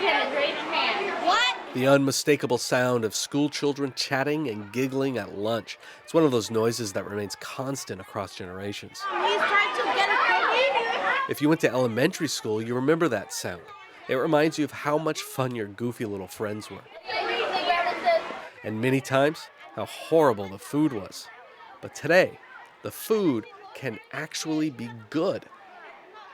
attendance, raise your hand. What? The unmistakable sound of school children chatting and giggling at lunch. It's one of those noises that remains constant across generations. He's trying to get a cookie. If you went to elementary school, you remember that sound. It reminds you of how much fun your goofy little friends were. And many times, how horrible the food was. But today, the food can actually be good.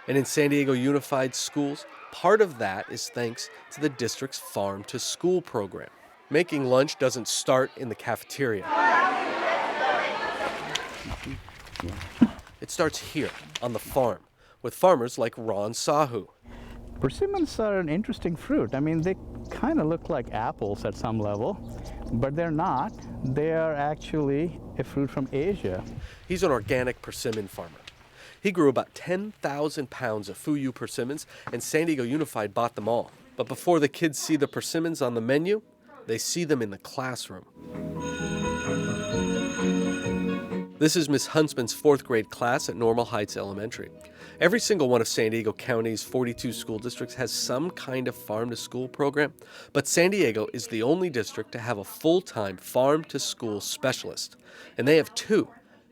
And in San Diego Unified Schools, part of that is thanks to the district's Farm to School program. Making lunch doesn't start in the cafeteria. It starts here, on the farm, with farmers like Ron Sahu. Persimmons are an interesting fruit. I mean, they kind of look like apples at some level, but they're not. They are actually a fruit from Asia. He's an organic persimmon farmer. He grew about 10,000 pounds of Fuyu persimmons, and San Diego Unified bought them all. But before the kids see the persimmons on the menu, they see them in the classroom. This is Miss Huntsman's 4th grade class at Normal Heights Elementary. Every single one of San Diego County's 42 school districts has some kind of farm-to-school program, but San Diego is the only district to have a full-time farm-to-school specialist, and they have 2.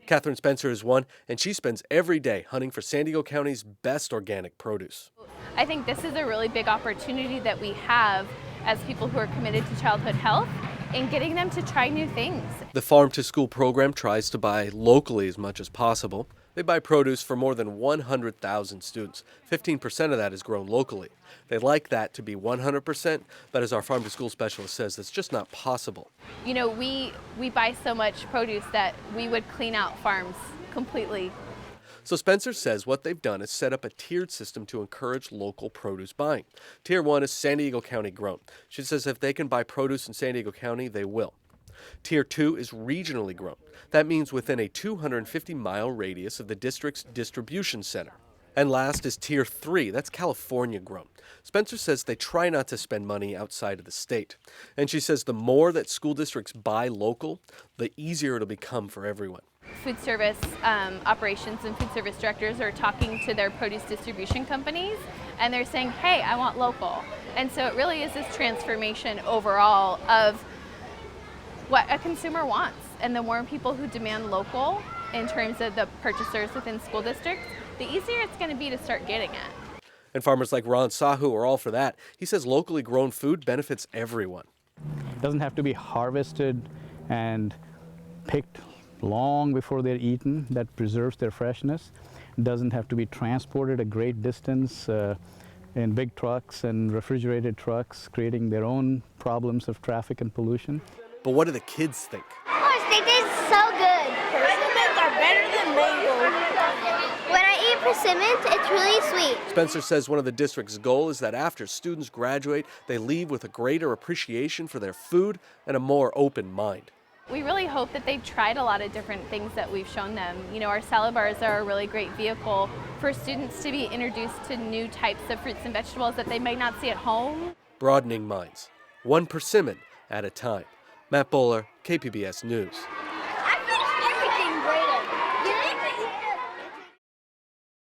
Catherine Spencer is one, and she spends every day hunting for San Diego County's best organic produce. I think this is a really big opportunity that we have as people who are committed to childhood health in getting them to try new things. The Farm to School program tries to buy locally as much as possible. They buy produce for more than 100,000 students. 15% of that is grown locally. They like that to be 100%, but as our Farm to School specialist says, that's just not possible. You know, we buy so much produce that we would clean out farms completely. So Spencer says what they've done is set up a tiered system to encourage local produce buying. Tier 1 is San Diego County grown. She says if they can buy produce in San Diego County, they will. Tier 2 is regionally grown. That means within a 250-mile radius of the district's distribution center. And last is Tier 3, that's California grown. Spencer says they try not to spend money outside of the state. And she says the more that school districts buy local, the easier it'll become for everyone. Food service operations and food service directors are talking to their produce distribution companies, and they're saying, hey, I want local. And so it really is this transformation overall of what a consumer wants. And the more people who demand local in terms of the purchasers within school districts, the easier it's going to be to start getting it. And farmers like Ron Sahu are all for that. He says locally grown food benefits everyone. It doesn't have to be harvested and picked long before they're eaten. That preserves their freshness. It doesn't have to be transported a great distance in big trucks and refrigerated trucks, creating their own problems of traffic and pollution. But what do the kids think? Oh, they taste so good. Persimmons are better than mango. When I eat persimmons, it's really sweet. Spencer says one of the district's goals is that after students graduate, they leave with a greater appreciation for their food and a more open mind. We really hope that they've tried a lot of different things that we've shown them. You know, our salad bars are a really great vehicle for students to be introduced to new types of fruits and vegetables that they might not see at home. Broadening minds, one persimmon at a time. Matt Bowler, KPBS News.